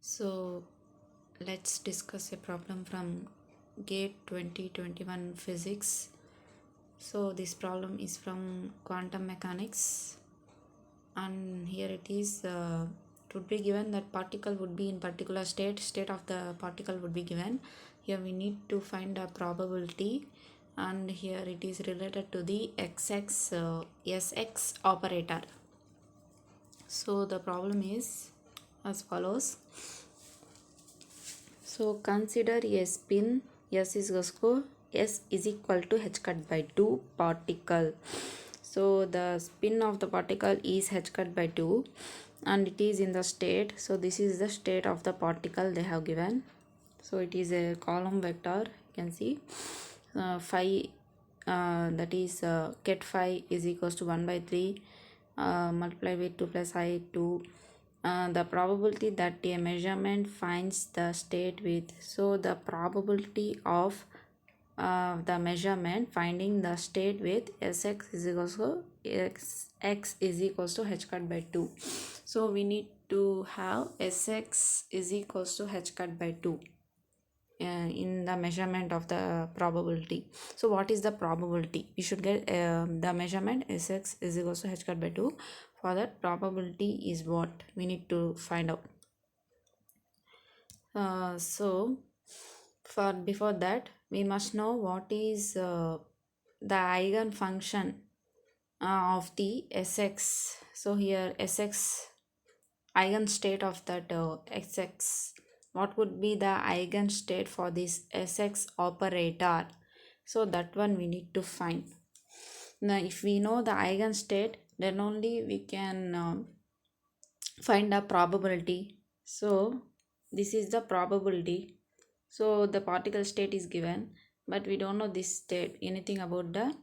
So let's discuss a problem from GATE 2021 physics. So this problem is from quantum mechanics, and here it is. It would be given that particle would be in particular state of the particle would be given. Here we need to find a probability, and here it is related to the SX operator. So the problem is as follows. So consider a spin S is equal to h cut by 2 particle. So the spin of the particle is h cut by 2 and it is in the state. So this is the state of the particle they have given. So it is a column vector, you can see phi, that is ket phi is equals to 1 by 3 multiplied with 2 plus I 2. The probability that a measurement finds the state with, so the probability of the measurement finding the state with Sx is equals to x is equals to h cut by 2. So we need to have Sx is equals to h cut by 2 in the measurement of the probability. So what is the probability? We should get the measurement Sx is equals to h cut by 2. For that, probability is what we need to find out. So for before that, we must know what is the eigenfunction of the Sx. So here Sx eigenstate of that Sx, what would be the eigenstate for this Sx operator? So that one we need to find. Now if we know the eigenstate, then only we can find a probability. So this is the probability. So the particle state is given, but we don't know this state, anything about the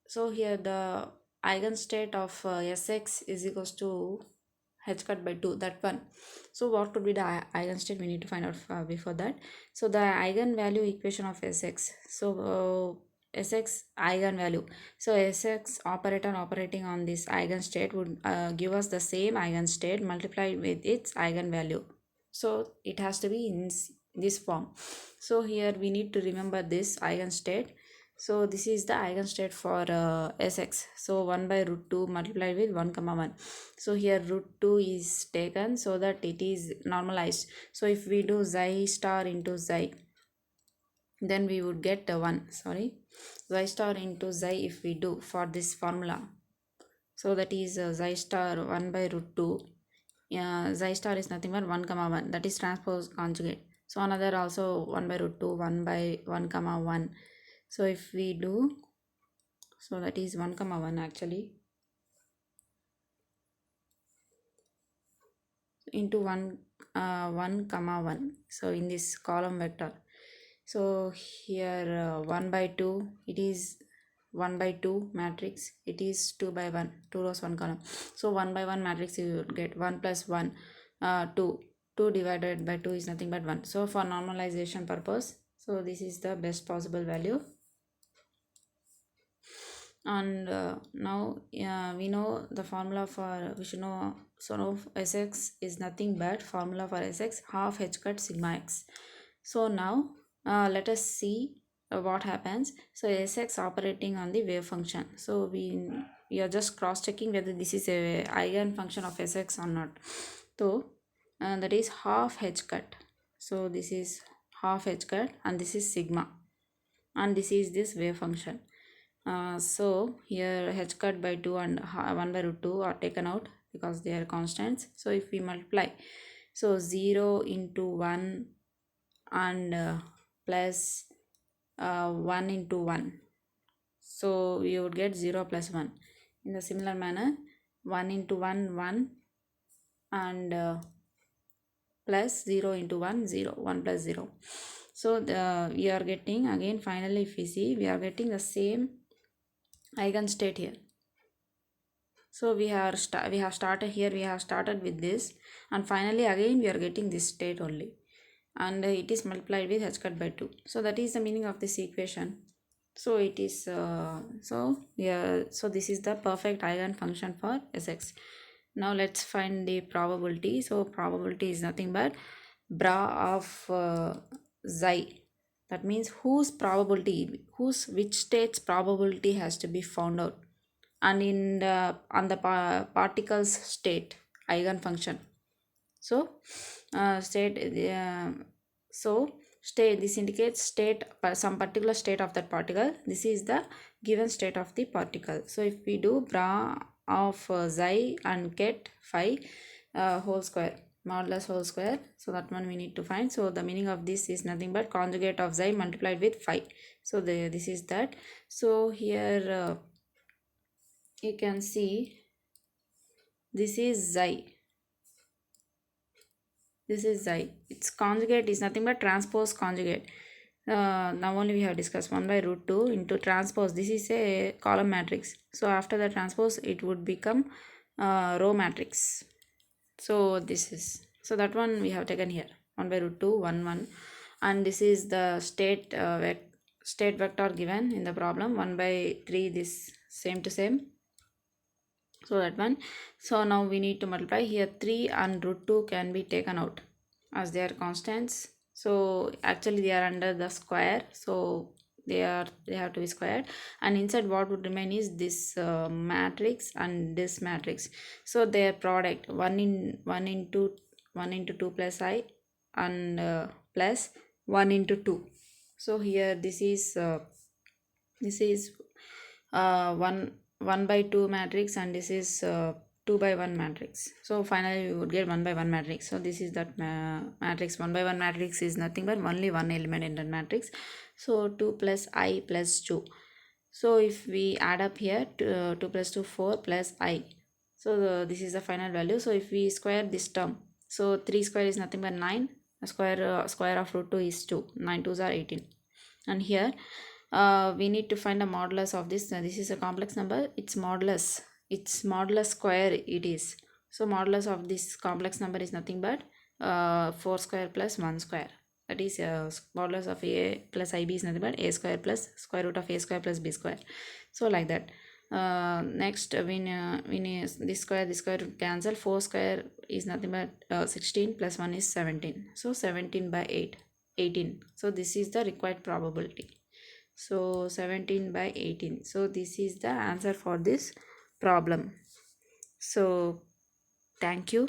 so here the eigenstate of Sx is equals to h cut by 2, that one. So what could be the eigenstate? We need to find out before that. So the eigenvalue equation of Sx. So Sx eigenvalue. So Sx operator operating on this eigenstate would give us the same eigenstate multiplied with its eigenvalue. So it has to be in this form. So here we need to remember this eigenstate. So this is the eigenstate for Sx. So 1 by root 2 multiplied with 1 comma 1. So here root 2 is taken so that it is normalized. So if we do xi star into xi, then we would get 1. Sorry, xi star into xi if we do for this formula. So that is xi star 1 by root 2. Xi star is nothing but 1 comma 1, that is transpose conjugate. So another also 1 by root 2, 1 by 1 comma 1. So if we do, so that is 1 comma 1 actually, into 1 comma 1. So in this column vector, so here 1 by 2, it is 1 by 2 matrix, it is 2 by 1, 2 rows 1 column. So 1 by 1 matrix you would get 1 plus 1, 2. 2 divided by 2 is nothing but 1. So for normalization purpose, so this is the best possible value. And now we know the formula for, we should know, so now Sx is nothing but formula for Sx half h cut sigma x. So now let us see what happens. So Sx operating on the wave function. So we are just cross checking whether this is a eigen function of Sx or not. So that is half h cut. So this is half h cut and this is sigma, and this is this wave function. So here h cut by 2 and 1 by root 2 are taken out because they are constants. So if we multiply, so 0 into 1 and plus 1 into 1, so you would get 0 plus 1. In the similar manner, 1 into 1 1 and plus 0 into 1 0, 1 plus 0. So we are getting again, finally if we see, we are getting the same eigenstate here. So we have started here, we have started with this, and finally again we are getting this state only, and it is multiplied with h cut by 2. So that is the meaning of this equation. So it is so this is the perfect eigenfunction for Sx. Now let's find the probability. So probability is nothing but bra of xi. That means which state's probability has to be found out, and in the on the particles state eigenfunction. So state so state, this indicates state, some particular state of that particle. This is the given state of the particle. So if we do bra of xi and get phi whole square, modulus whole square, so that one we need to find. So the meaning of this is nothing but conjugate of xi multiplied with phi. So this is that. So here you can see this is xi, this is xi. Its conjugate is nothing but transpose conjugate. Now only we have discussed 1 by root 2 into transpose. This is a column matrix. So after the transpose, it would become row matrix. So this is, so that one we have taken here 1 by root 2 1 1, and this is the state state vector given in the problem 1 by 3, this same to same. So that one. So now we need to multiply here. 3 and root 2 can be taken out as they are constants. So actually they are under the square, so they have to be squared, and inside what would remain is this matrix and this matrix. So their product 1 into 2 plus I, and plus 1 into 2. So here this is 1 by 2 matrix, and this is 2 by 1 matrix. So finally we would get 1 by 1 matrix. So this is that matrix. 1 by 1 matrix is nothing but only one element in that matrix. So 2 plus I plus 2. So if we add up here 2 plus 2 4 plus I, so this is the final value. So if we square this term, so 3 square is nothing but 9. Square of root 2 is 2. 9 2s are 18. And here we need to find the modulus of this. This is a complex number, its modulus square it is. So modulus of this complex number is nothing but 4 square plus 1 square. That is modulus of a plus ib is nothing but a square plus square root of a square plus b square. So like that. Next this square cancel. 4 square is nothing but 16 plus 1 is 17. So 17 by 8 18. So this is the required probability. So 17 by 18. So this is the answer for this problem. So thank you.